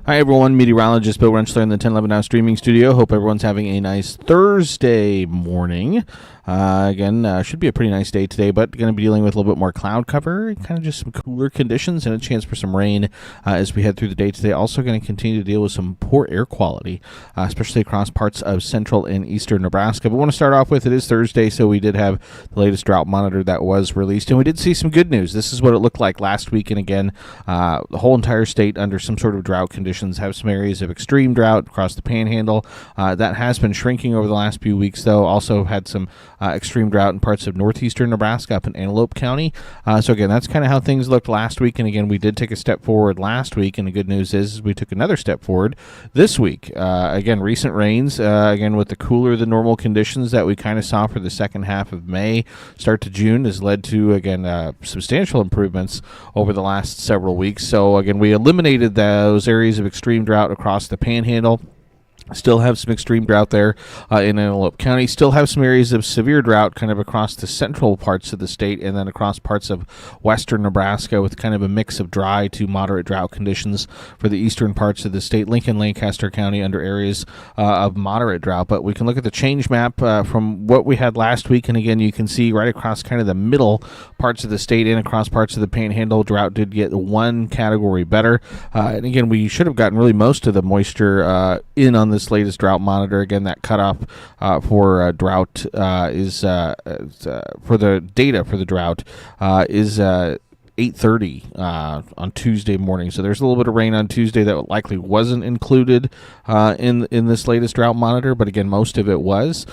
Hi, everyone. Meteorologist Bill Rentschler in the 1011 Now streaming studio. Hope everyone's having a nice Thursday morning. Should be a pretty nice day today, but going to be dealing with a little bit more cloud cover, kind of just some cooler conditions and a chance for some rain as we head through the day today. Also going to continue to deal with some poor air quality, especially across parts of central and eastern Nebraska. But we want to start off with, it is Thursday, so we did have the latest drought monitor that was released, and we did see some good news. This is what it looked like last week, and again, the whole entire state under some sort of drought conditions, have some areas of extreme drought across the panhandle. That has been shrinking over the last few weeks, though. Also had some extreme drought in parts of northeastern Nebraska up in Antelope County. So again, that's kind of how things looked last week, and again, we did take a step forward last week, and the good news is we took another step forward this week. Again, recent rains, again with the cooler than normal conditions that we kind of saw for the second half of May, start to June, has led to, again, substantial improvements over the last several weeks. So again, we eliminated those areas of extreme drought across the panhandle. Still have some extreme drought there in Antelope County. Still have some areas of severe drought kind of across the central parts of the state and then across parts of western Nebraska with kind of a mix of dry to moderate drought conditions for the eastern parts of the state. Lincoln, Lancaster County under areas of moderate drought. But we can look at the change map from what we had last week. And again, you can see right across kind of the middle parts of the state and across parts of the panhandle, drought did get one category better. And again, we should have gotten really most of the moisture in on this latest drought monitor. Again, that cutoff for drought is for the data for the drought is 8:30 on Tuesday morning. So there's a little bit of rain on Tuesday that likely wasn't included in this latest drought monitor, but again, most of it was.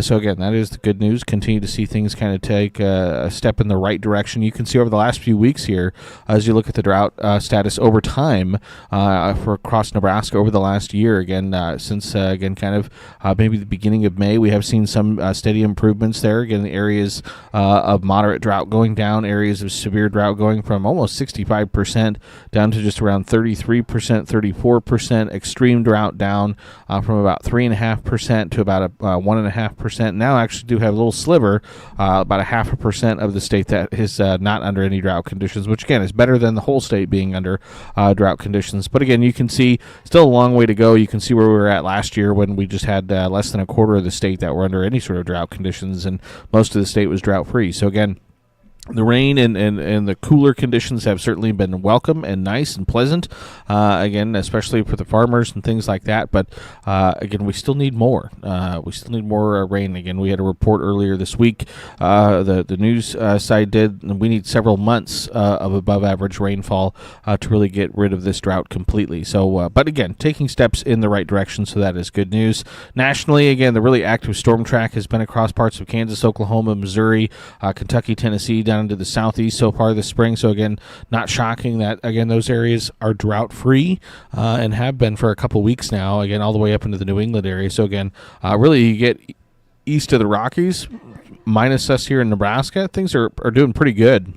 So again, that is the good news. Continue to see things kind of take a step in the right direction. You can see over the last few weeks here, as you look at the drought status over time for across Nebraska over the last year, again, since again kind of maybe the beginning of May, we have seen some steady improvements there. Again, the areas of moderate drought going down, areas of severe drought going from almost 65% down to just around 33%, 34%. Extreme drought down from about 3.5% to about 1.5%. Now actually do have a little sliver, about 0.5% of the state that is not under any drought conditions, which again is better than the whole state being under drought conditions. But again, you can see still a long way to go. You can see where we were at last year when we just had less than a quarter of the state that were under any sort of drought conditions, and most of the state was drought free. So again, the rain and the cooler conditions have certainly been welcome and nice and pleasant, again, especially for the farmers and things like that. But, again, we still need more. We still need more rain. Again, we had a report earlier this week. The news side did, and we need several months of above-average rainfall to really get rid of this drought completely. So, but again, taking steps in the right direction, so that is good news. Nationally, again, the really active storm track has been across parts of Kansas, Oklahoma, Missouri, Kentucky, Tennessee, down into the southeast so far this spring. So again, not shocking that, again, those areas are drought free and have been for a couple weeks now, again, all the way up into the New England area. So again, really you get east of the Rockies, minus us here in Nebraska, things are doing pretty good.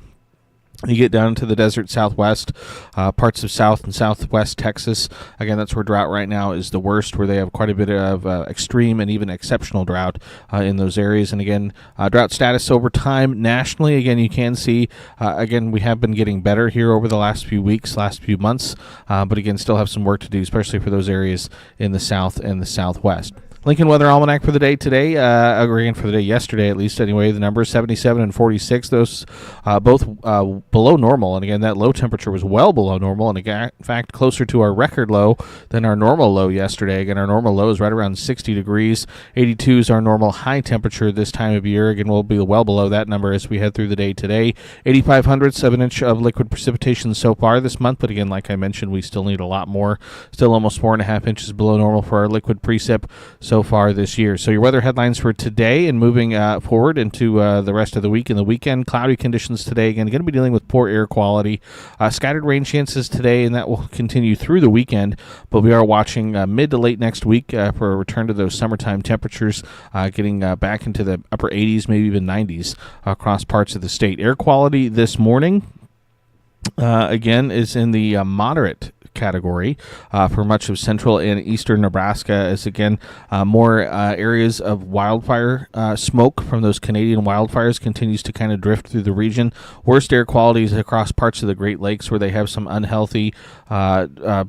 You get down to the desert southwest, parts of south and southwest Texas. Again, that's where drought right now is the worst, where they have quite a bit of extreme and even exceptional drought in those areas. And again, drought status over time nationally, again, you can see, again, we have been getting better here over the last few weeks, last few months. But again, still have some work to do, especially for those areas in the south and the southwest. Lincoln Weather Almanac for the day today, or again for the day yesterday at least anyway, the numbers 77 and 46, those both below normal. And again, that low temperature was well below normal, and in fact closer to our record low than our normal low yesterday. Again, our normal low is right around 60 degrees. 82 is our normal high temperature this time of year. Again, we'll be well below that number as we head through the day today. 8,500, 1 inch of liquid precipitation so far this month, but again, like I mentioned, we still need a lot more. Still almost 4.5 inches below normal for our liquid precip so far this year. So your weather headlines for today and moving forward into the rest of the week and the weekend. Cloudy conditions today. Again, going to be dealing with poor air quality. Scattered rain chances today, and that will continue through the weekend. But we are watching mid to late next week for a return to those summertime temperatures, getting back into the upper 80s, maybe even 90s across parts of the state. Air quality this morning, again, is in the moderate category for much of central and eastern Nebraska, as again more areas of wildfire smoke from those Canadian wildfires continues to kind of drift through the region. Worst air quality is across parts of the Great Lakes, where they have some unhealthy air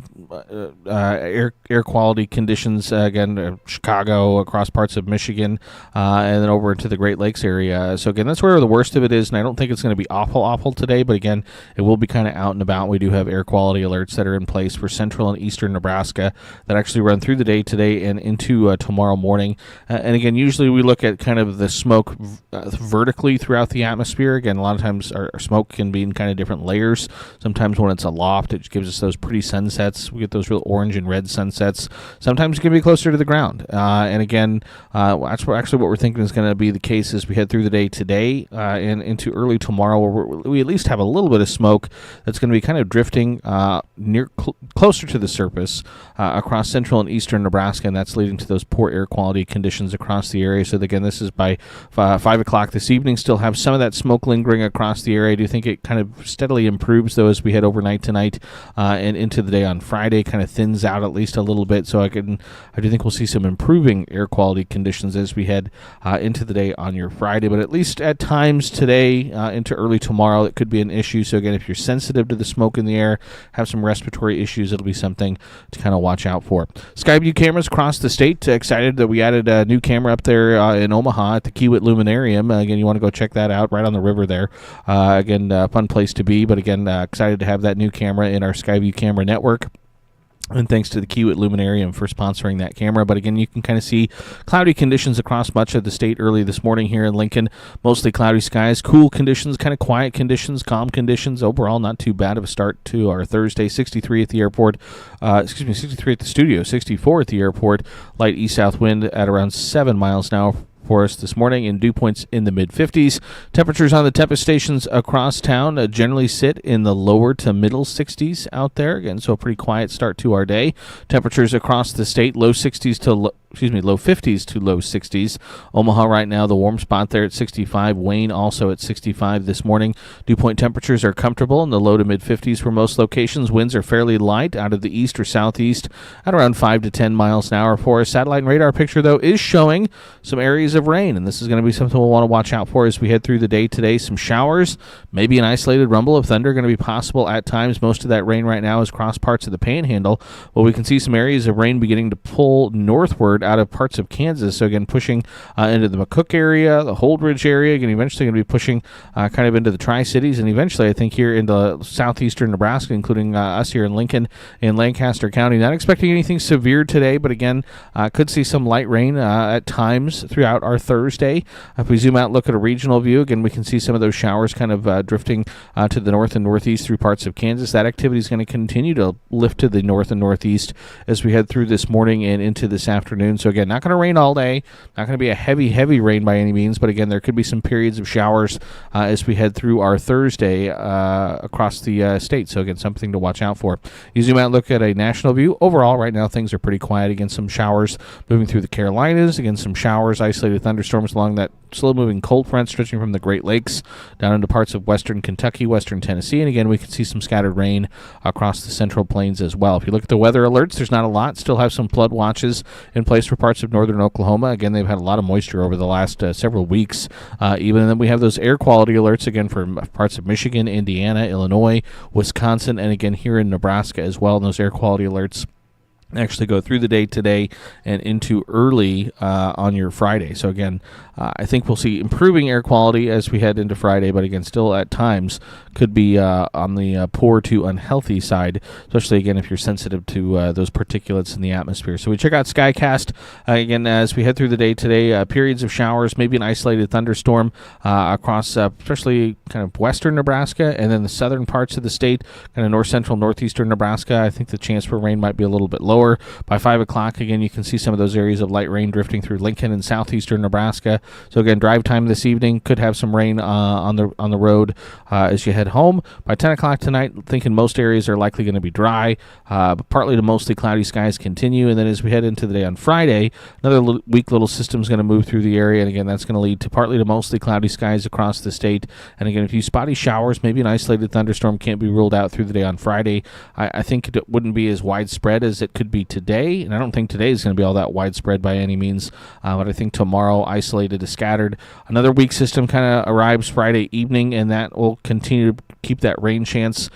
quality conditions. Again, Chicago, across parts of Michigan, and then over into the Great Lakes area. So again, that's where the worst of it is, and I don't think it's going to be awful today, but again, it will be kind of out and about. We do have air quality alerts that are in place for central and eastern Nebraska that actually run through the day today and into tomorrow morning. And again, usually we look at kind of the smoke vertically throughout the atmosphere. Again, a lot of times our smoke can be in kind of different layers. Sometimes when it's aloft, it gives us those pretty sunsets. We get those real orange and red sunsets. Sometimes it can be closer to the ground. And again, that's actually what we're thinking is going to be the case as we head through the day today and into early tomorrow, where we at least have a little bit of smoke that's going to be kind of drifting closer to the surface across central and eastern Nebraska, and that's leading to those poor air quality conditions across the area. So again, this is by 5 o'clock this evening. Still have some of that smoke lingering across the area. I do think it kind of steadily improves, though, as we head overnight tonight and into the day on Friday. Kind of thins out at least a little bit. So I do think we'll see some improving air quality conditions as we head into the day on your Friday. But at least at times today into early tomorrow, it could be an issue. So again, if you're sensitive to the smoke in the air, have some respiratory issues, it'll be something to kind of watch out for. Skyview cameras across the state. Excited that we added a new camera up there in Omaha at the Kiewit Luminarium. Again, you want to go check that out right on the river there. Again, fun place to be. But again, excited to have that new camera in our Skyview camera network. And thanks to the Kiewit Luminarium for sponsoring that camera. But again, you can kind of see cloudy conditions across much of the state early this morning here in Lincoln. Mostly cloudy skies, cool conditions, kind of quiet conditions, calm conditions. Overall, not too bad of a start to our Thursday. 63 at the airport. 63 at the studio, 64 at the airport. Light east-south wind at around 7 miles an hour for us this morning, and dew points in the mid-50s. Temperatures on the tempest stations across town generally sit in the lower to middle 60s out there. Again, so a pretty quiet start to our day. Temperatures across the state, low 50s to low 60s. Omaha right now, the warm spot there at 65. Wayne also at 65 this morning. Dew point temperatures are comfortable in the low to mid-50s for most locations. Winds are fairly light out of the east or southeast at around 5 to 10 miles an hour for us. Satellite and radar picture, though, is showing some areas of rain, and this is going to be something we'll want to watch out for as we head through the day today. Some showers, maybe an isolated rumble of thunder going to be possible at times. Most of that rain right now is across parts of the Panhandle, but we can see some areas of rain beginning to pull northward out of parts of Kansas. So again, pushing into the McCook area, the Holdridge area, again, eventually going to be pushing kind of into the Tri-Cities, and eventually I think here into southeastern Nebraska, including us here in Lincoln and Lancaster County. Not expecting anything severe today, but again, could see some light rain at times throughout our Thursday. If we zoom out and look at a regional view, again, we can see some of those showers kind of drifting to the north and northeast through parts of Kansas. That activity is going to continue to lift to the north and northeast as we head through this morning and into this afternoon. So again, not going to rain all day, not going to be a heavy rain by any means, but again, there could be some periods of showers as we head through our Thursday across the state. So again, something to watch out for. You zoom out and look at a national view. Overall, right now, things are pretty quiet. Again, some showers moving through the Carolinas. Again, some showers, isolated thunderstorms along that slow-moving cold front stretching from the Great Lakes down into parts of western Kentucky, western Tennessee, and again, we can see some scattered rain across the central plains as well. If you look at the weather alerts, there's not a lot. Still have some flood watches in place for parts of northern Oklahoma. Again, they've had a lot of moisture over the last several weeks. Even then, we have those air quality alerts again for parts of Michigan, Indiana, Illinois, Wisconsin, and again here in Nebraska as well. And those air quality alerts actually go through the day today and into early on your Friday. So again, I think we'll see improving air quality as we head into Friday, but again, still at times could be on the poor to unhealthy side, especially again if you're sensitive to those particulates in the atmosphere. So we check out Skycast again as we head through the day today. Periods of showers, maybe an isolated thunderstorm across especially kind of western Nebraska and then the southern parts of the state, kind of north central, northeastern Nebraska. I think the chance for rain might be a little bit lower. lower. By 5 o'clock, again, you can see some of those areas of light rain drifting through Lincoln and southeastern Nebraska. So again, drive time this evening could have some rain on the road as you head home. By 10 o'clock tonight, thinking most areas are likely going to be dry, but partly to mostly cloudy skies continue. And then as we head into the day on Friday, another weak little system is going to move through the area, and again, that's going to lead to partly to mostly cloudy skies across the state. And again, a few spotty showers, maybe an isolated thunderstorm can't be ruled out through the day on Friday. I think it wouldn't be as widespread as it could be today, and I don't think today is going to be all that widespread by any means, but I think tomorrow, isolated to scattered. Another weak system kind of arrives Friday evening, and that will continue to keep that rain chance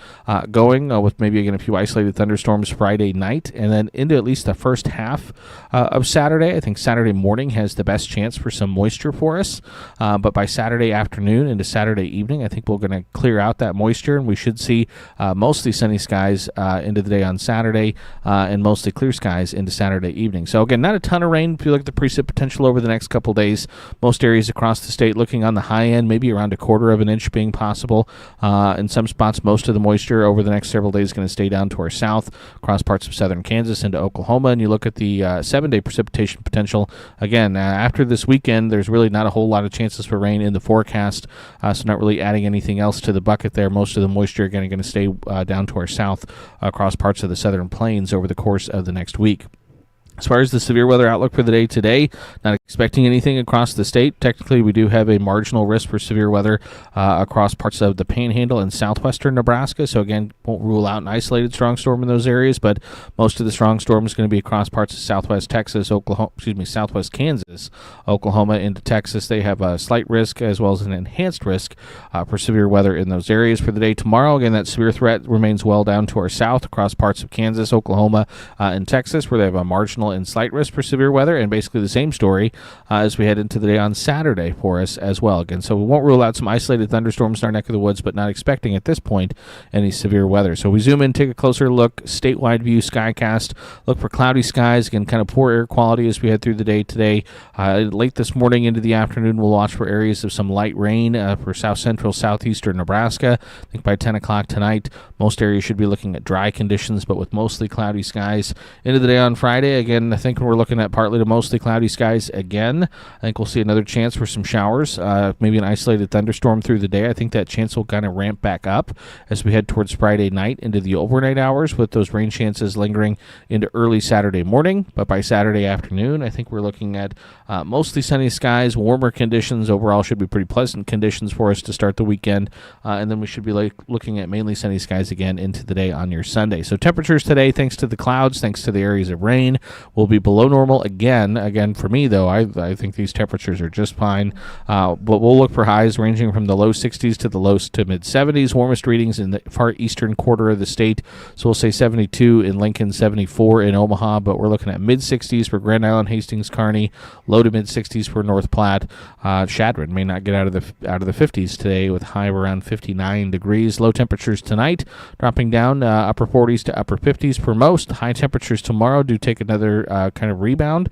going with maybe, again, a few isolated thunderstorms Friday night, and then into at least the first half of Saturday. I think Saturday morning has the best chance for some moisture for us, but by Saturday afternoon into Saturday evening, I think we're going to clear out that moisture, and we should see mostly sunny skies into the day on Saturday and mostly clear skies into Saturday evening. So again, not a ton of rain if you look at the precip potential over the next couple days. Most areas across the state looking on the high end, maybe around 1/4 of an inch being possible. In some spots, most of the moisture over the next several days is going to stay down to our south, across parts of southern Kansas into Oklahoma. And you look at the 7-day precipitation potential. Again, after this weekend, there's really not a whole lot of chances for rain in the forecast, so not really adding anything else to the bucket there. Most of the moisture, again, going to stay down to our south across parts of the southern plains over the course of the next week. As far as the severe weather outlook for the day today, not expecting anything across the state. Technically, we do have a marginal risk for severe weather across parts of the Panhandle and southwestern Nebraska. So again, won't rule out an isolated strong storm in those areas, but most of the strong storm is going to be across parts of southwest Texas, southwest Kansas, Oklahoma into Texas. They have a slight risk as well as an enhanced risk for severe weather in those areas for the day tomorrow. Again, that severe threat remains well down to our south across parts of Kansas, Oklahoma, and Texas, where they have a marginal and slight risk for severe weather, and basically the same story as we head into the day on Saturday for us as well. Again, so we won't rule out some isolated thunderstorms in our neck of the woods, but not expecting at this point any severe weather. So we zoom in, take a closer look, statewide view, skycast, look for cloudy skies, again, kind of poor air quality as we head through the day today. Late this morning into the afternoon, we'll watch for areas of some light rain for south central, southeastern Nebraska. I think by 10 o'clock tonight, most areas should be looking at dry conditions, but with mostly cloudy skies. Into the day on Friday, again, I think we're looking at partly to mostly cloudy skies again. I think we'll see another chance for some showers, maybe an isolated thunderstorm through the day. I think that chance will kind of ramp back up as we head towards Friday night into the overnight hours, with those rain chances lingering into early Saturday morning. But by Saturday afternoon, I think we're looking at mostly sunny skies, warmer conditions. Overall should be pretty pleasant conditions for us to start the weekend. And then we should be looking at mainly sunny skies again into the day on your Sunday. So temperatures today, thanks to the clouds, thanks to the areas of rain, will be below normal again. Again, for me, though, I think these temperatures are just fine. But we'll look for highs ranging from the low 60s to the low to mid 70s. Warmest readings in the far eastern quarter of the state. So we'll say 72 in Lincoln, 74 in Omaha, but we're looking at mid 60s for Grand Island, Hastings, Kearney, low to mid 60s for North Platte. Chadron may not get out of the 50s today with a high of around 59 degrees. Low temperatures tonight dropping down upper 40s to upper 50s for most. High temperatures tomorrow do take another kind of rebound.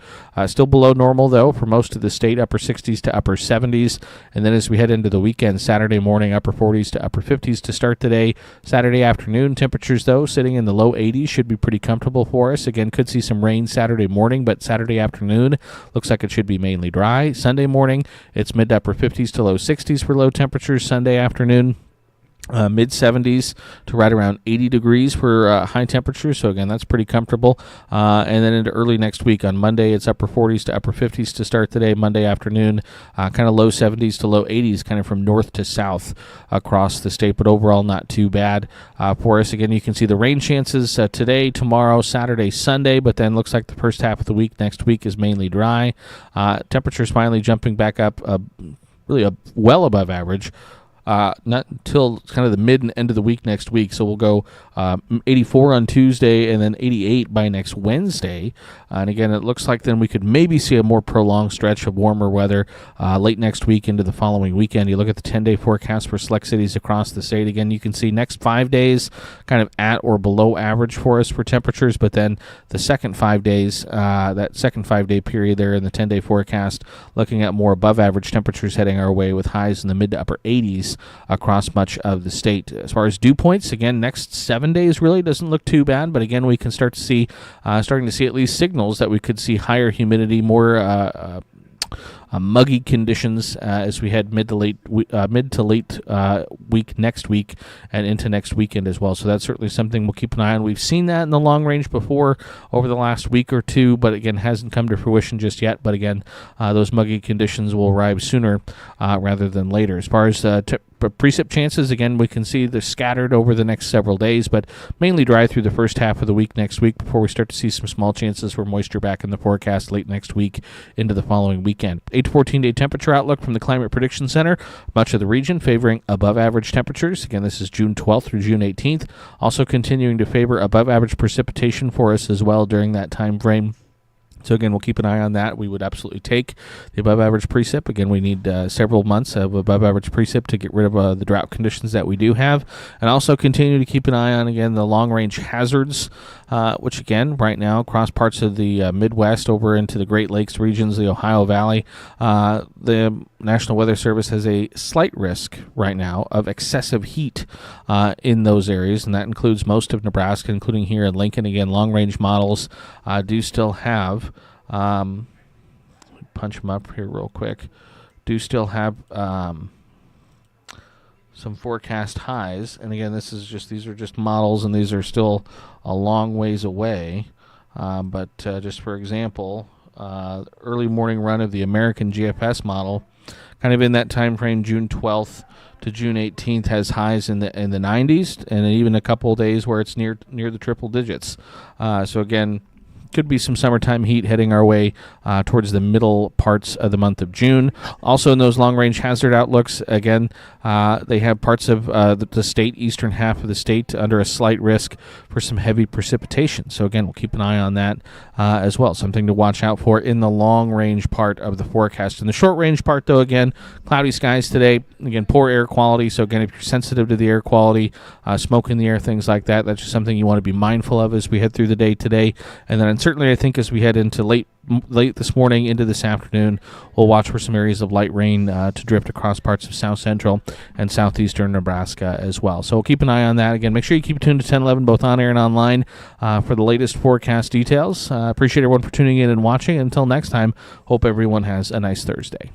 Still below normal, though, for most of the state, upper 60s to upper 70s. And then as we head into the weekend, Saturday morning, upper 40s to upper 50s to start the day. Saturday afternoon, temperatures, though, sitting in the low 80s, should be pretty comfortable for us. Again, could see some rain Saturday morning, but Saturday afternoon looks like it should be mainly dry. Sunday morning, it's mid to upper 50s to low 60s for low temperatures. Sunday afternoon, mid 70s to right around 80 degrees for high temperatures. So again, that's pretty comfortable. And then into early next week on Monday, it's upper 40s to upper 50s to start the day. Monday afternoon, kind of low 70s to low 80s, kind of from north to south across the state, but overall not too bad for us. Again, you can see the rain chances today, tomorrow, Saturday, Sunday, but then looks like the first half of the week next week is mainly dry. Temperatures finally jumping back up really well above average. Not until kind of the mid and end of the week next week. So we'll go 84 on Tuesday and then 88 by next Wednesday. And again, it looks like then we could maybe see a more prolonged stretch of warmer weather late next week into the following weekend. You look at the 10-day forecast for select cities across the state. Again, you can see next 5 days kind of at or below average for us for temperatures. But then the second 5 days, that second 5-day period there in the 10-day forecast, looking at more above average temperatures heading our way with highs in the mid to upper 80s. conditions across much of the state. As far as dew points, again, next 7 days really doesn't look too bad, but again, we can starting to see at least signals that we could see higher humidity, more muggy conditions as we head mid to late week next week and into next weekend as well. So that's certainly something we'll keep an eye on. We've seen that in the long range before over the last week or two, but again, hasn't come to fruition just yet. But again, those muggy conditions will arrive sooner rather than later. As far as precip chances, again, we can see they're scattered over the next several days, but mainly dry through the first half of the week next week before we start to see some small chances for moisture back in the forecast late next week into the following weekend. 8 to 14-day temperature outlook from the Climate Prediction Center. Much of the region favoring above average temperatures. Again, this is June 12th through June 18th. Also continuing to favor above average precipitation for us as well during that time frame. So again, we'll keep an eye on that. We would absolutely take the above-average precip. Again, we need several months of above-average precip to get rid of the drought conditions that we do have. And also continue to keep an eye on, again, the long-range hazards, which, again, right now, across parts of the Midwest over into the Great Lakes regions, the Ohio Valley, the National Weather Service has a slight risk right now of excessive heat in those areas, and that includes most of Nebraska, including here in Lincoln. Again, long-range models do still have punch them up here real quick. Do still have some forecast highs, and again, these are just models, and these are still a long ways away. But just for example, early morning run of the American GFS model, kind of in that time frame, June 12th to June 18th, has highs in the 90s, and even a couple of days where it's near the triple digits. So again, could be some summertime heat heading our way towards the middle parts of the month of June. Also in those long-range hazard outlooks, again, they have parts of the state, eastern half of the state, under a slight risk for some heavy precipitation. So again, we'll keep an eye on that as well. Something to watch out for in the long-range part of the forecast. In the short-range part, though, again, cloudy skies today. Again, poor air quality. So again, if you're sensitive to the air quality, smoke in the air, things like that, that's just something you want to be mindful of as we head through the day today. And then certainly, I think as we head into late this morning into this afternoon, we'll watch for some areas of light rain to drift across parts of south central and southeastern Nebraska as well. So we'll keep an eye on that. Again, make sure you keep tuned to 1011, both on air and online, for the latest forecast details. Appreciate everyone for tuning in and watching. Until next time, hope everyone has a nice Thursday.